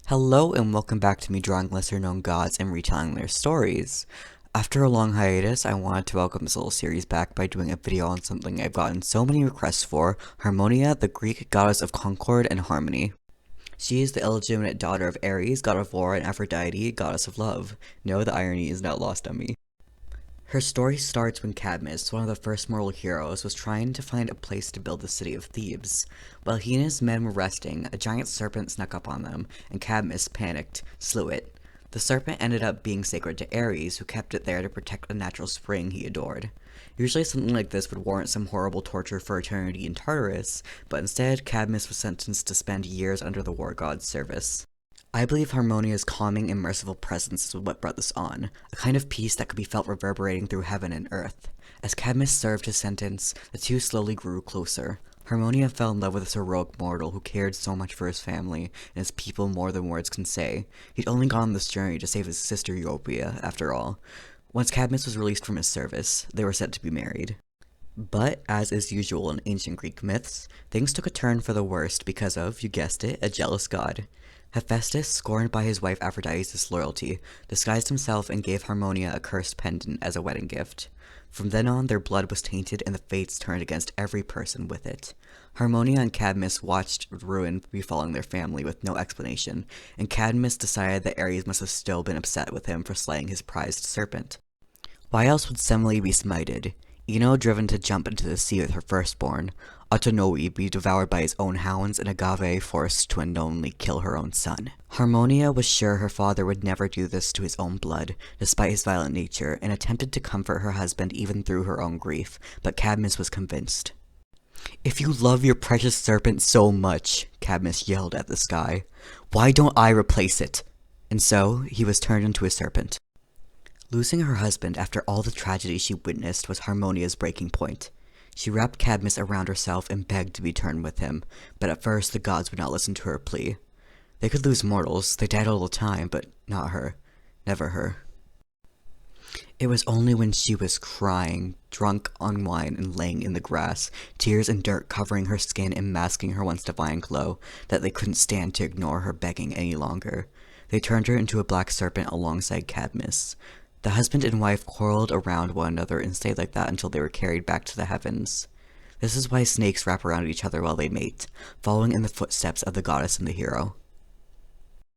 Hello and welcome back to me drawing lesser known gods and retelling their stories. After a long hiatus, I wanted to welcome this little series back by doing a video on something I've gotten so many requests for, Harmonia, the Greek goddess of concord and harmony. She is the illegitimate daughter of Ares, god of war, and Aphrodite, goddess of love. No, the irony is not lost on me. Her story starts when Cadmus, one of the first mortal heroes, was trying to find a place to build the city of Thebes. While he and his men were resting, a giant serpent snuck up on them, and Cadmus, panicked, slew it. The serpent ended up being sacred to Ares, who kept it there to protect a natural spring he adored. Usually something like this would warrant some horrible torture for eternity in Tartarus, but instead Cadmus was sentenced to spend years under the war god's service. I believe Harmonia's calming and merciful presence is what brought this on, a kind of peace that could be felt reverberating through heaven and earth. As Cadmus served his sentence, the two slowly grew closer. Harmonia fell in love with this heroic mortal who cared so much for his family and his people more than words can say. He'd only gone on this journey to save his sister Europia, after all. Once Cadmus was released from his service, they were set to be married. But, as is usual in ancient Greek myths, things took a turn for the worst because of, you guessed it, a jealous god. Hephaestus, scorned by his wife Aphrodite's disloyalty, disguised himself and gave Harmonia a cursed pendant as a wedding gift. From then on, their blood was tainted and the fates turned against every person with it. Harmonia and Cadmus watched ruin befalling their family with no explanation, and Cadmus decided that Ares must have still been upset with him for slaying his prized serpent. Why else would Semele be smited? Ino driven to jump into the sea with her firstborn, Autonoe be devoured by his own hounds, and Agave forced to unknowingly kill her own son. Harmonia was sure her father would never do this to his own blood, despite his violent nature, and attempted to comfort her husband even through her own grief, but Cadmus was convinced. "If you love your precious serpent so much," Cadmus yelled at the sky, "why don't I replace it?" And so, he was turned into a serpent. Losing her husband after all the tragedy she witnessed was Harmonia's breaking point. She wrapped Cadmus around herself and begged to be turned with him, but at first the gods would not listen to her plea. They could lose mortals, they died all the time, but not her. Never her. It was only when she was crying, drunk on wine and laying in the grass, tears and dirt covering her skin and masking her once divine glow, that they couldn't stand to ignore her begging any longer. They turned her into a black serpent alongside Cadmus. The husband and wife quarreled around one another and stayed like that until they were carried back to the heavens. This is why snakes wrap around each other while they mate, following in the footsteps of the goddess and the hero.